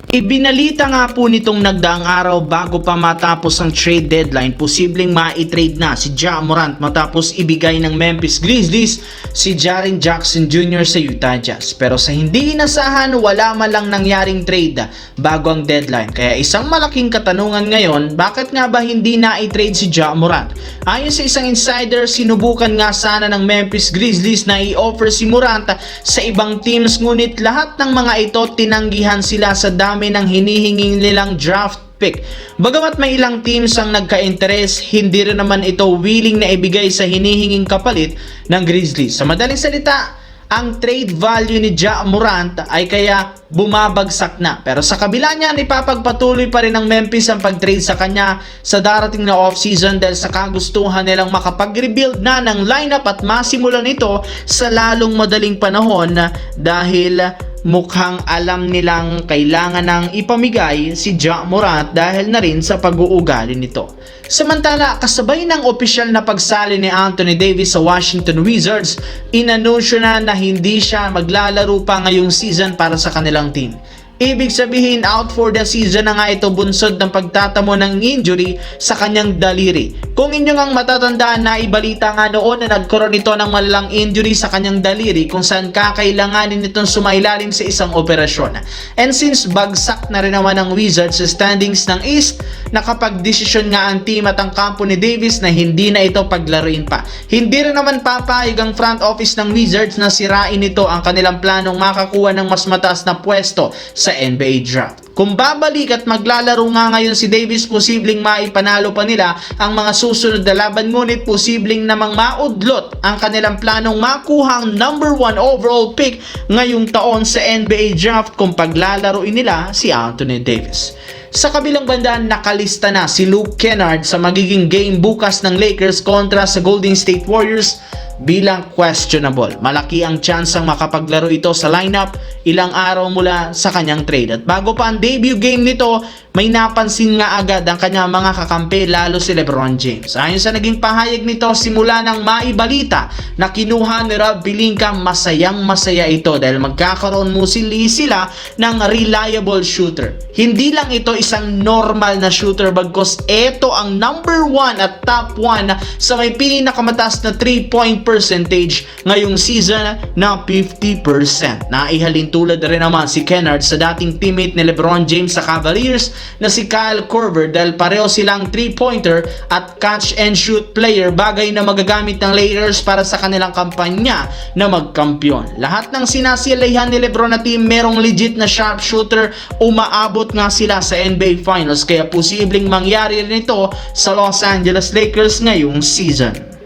Ibinalita nga po nitong nagdaang araw bago pa matapos ang trade deadline, posibleng ma-trade na si Ja Morant matapos ibigay ng Memphis Grizzlies si Jaren Jackson Jr. sa Utah Jazz. Pero sa hindi inasahan, wala man lang nangyaring trade bago ang deadline. Kaya isang malaking katanungan ngayon, bakit nga ba hindi na-trade si Ja Morant? Ayon sa isang insider, sinubukan nga sana ng Memphis Grizzlies na i-offer si Morant sa ibang teams, ngunit lahat ng mga ito tinanggihan sila sa dami ng hinihinging nilang draft pick. Bagamat may ilang teams ang nagka-interes, hindi rin naman ito willing na ibigay sa hinihinging kapalit ng Grizzlies. Sa madaling salita, ang trade value ni Ja Morant ay kaya bumabagsak na. Pero sa kabila niyan, ipapagpatuloy pa rin ng Memphis ang pag-trade sa kanya sa darating na off-season dahil sa kagustuhan nilang makapag-rebuild na ng lineup at masimulan ito sa lalong madaling panahon dahil mukhang alam nilang kailangan ng ipamigay si Ja Morant dahil na rin sa pag-uugali nito. Samantala, kasabay ng opisyal na pagsali ni Anthony Davis sa Washington Wizards, inanunsyo na hindi siya maglalaro pa ngayong season para sa kanilang team. Ibig sabihin, out for the season na nga ito, bunsod ng pagtatamo ng injury sa kanyang daliri. Kung inyo ngang matatandaan, na ibalita nga noon na nagkaroon ito ng malalang injury sa kanyang daliri kung saan kakailanganin itong sumailalim sa isang operasyon. And since bagsak na rin naman ang Wizards sa standings ng East, nakapag-desisyon nga ang team at ang kampo ni Davis na hindi na ito paglaruin pa. Hindi rin naman papayag ang front office ng Wizards na sirain ito ang kanilang planong makakuha ng mas mataas na pwesto sa NBA draft. Kung babalik at maglalaro nga ngayon si Davis, posibleng maipanalo pa nila ang mga susunod na laban, ngunit posibleng namang maudlot ang kanilang planong makuha ang number 1 overall pick ngayong taon sa NBA draft kung paglalaroin nila si Anthony Davis. Sa kabilang banda, nakalista na si Luke Kennard sa magiging game bukas ng Lakers kontra sa Golden State Warriors bilang questionable. Malaki ang tsansang makapaglaro ito sa lineup ilang araw mula sa kanyang trade. At bago pa ang debut game nito, may napansin nga agad ang kanyang mga kakampi, lalo si LeBron James. Ayon sa naging pahayag nito, simula nang maibalita na kinuha ni Rob Pelinka, masayang-masaya ito dahil magkakaroon sila ng reliable shooter. Hindi lang ito isang normal na shooter, bagkus ito ang number 1 at top 1 sa may pinakamataas na 3-point percentage ngayong season na 50%. Naihalin tulad rin naman si Kennard sa dating teammate ni LeBron James sa Cavaliers na si Kyle Korver dahil pareho silang 3-pointer at catch and shoot player, bagay na magagamit ng Lakers para sa kanilang kampanya na magkampiyon. Lahat ng sinasilayan ni LeBron na team merong legit na sharpshooter, umaabot nga sila sa NBA Finals, kaya posibleng mangyari rin ito sa Los Angeles Lakers ngayong season.